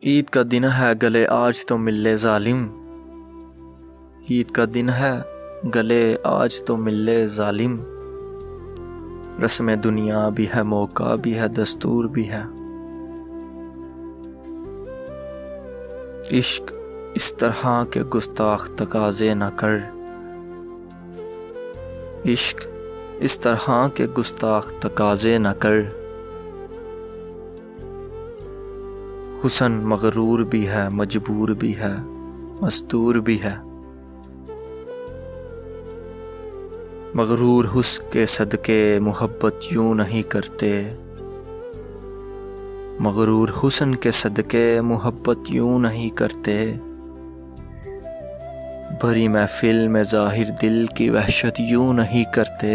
عید کا دن ہے گلے آج تو مل لے ظالم، عید کا دن ہے گلے آج تو مل لے ظالم، رسم دنیا بھی ہے، موقع بھی ہے، دستور بھی ہے۔ عشق اس طرح کے گستاخ تقاضے نہ کر، عشق اس طرح کے گستاخ تقاضے نہ کر، حسن مغرور بھی ہے، مجبور بھی ہے، مستور بھی ہے۔ مغرور حسن کے صدقے محبت یوں نہیں کرتے، مغرور حسن کے صدقے محبت یوں نہیں کرتے، بھری محفل میں ظاہر دل کی وحشت یوں نہیں کرتے۔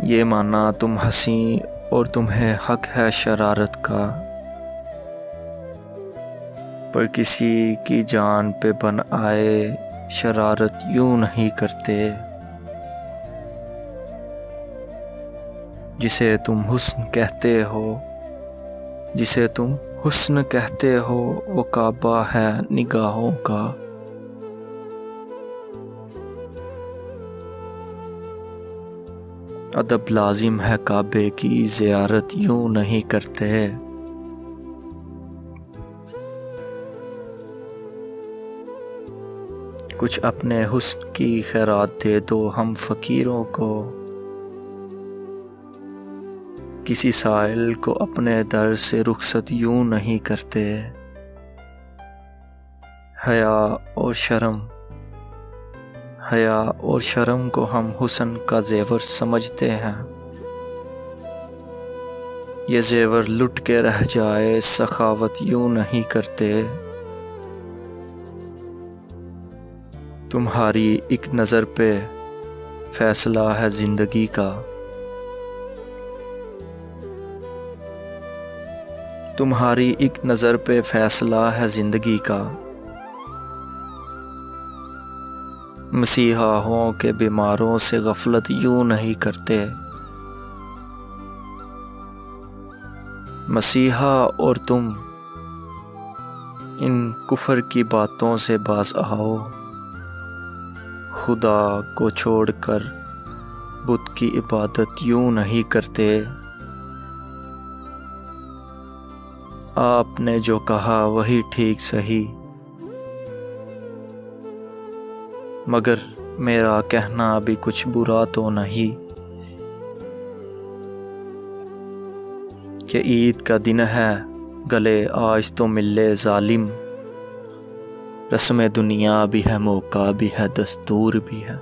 یہ مانا تم ہنسی اور تمہیں حق ہے شرارت کا، پر کسی کی جان پہ بن آئے شرارت یوں نہیں کرتے۔ جسے تم حسن کہتے ہو، جسے تم حسن کہتے ہو، وہ کعبہ ہے نگاہوں کا۔ ادب لازم ہے کعبے کی زیارت یوں نہیں کرتے۔ کچھ اپنے حسن کی خیرات دے دو ہم فقیروں کو، کسی سائل کو اپنے در سے رخصت یوں نہیں کرتے۔ حیا اور شرم، حیا اور شرم کو ہم حسن کا زیور سمجھتے ہیں، یہ زیور لٹ کے رہ جائے سخاوت یوں نہیں کرتے۔ تمہاری ایک نظر پہ فیصلہ ہے زندگی کا، تمہاری ایک نظر پہ فیصلہ ہے زندگی کا۔ مسیحا ہوں کہ بیماروں سے غفلت یوں نہیں کرتے، مسیحا اور تم ان کفر کی باتوں سے باز آؤ، خدا کو چھوڑ کر بت کی عبادت یوں نہیں کرتے۔ آپ نے جو کہا وہی ٹھیک صحیح، مگر میرا کہنا بھی کچھ برا تو نہیں، کہ عید کا دن ہے گلے آج تو مل لے ظالم، رسم دنیا بھی ہے، موقع بھی ہے، دستور بھی ہے۔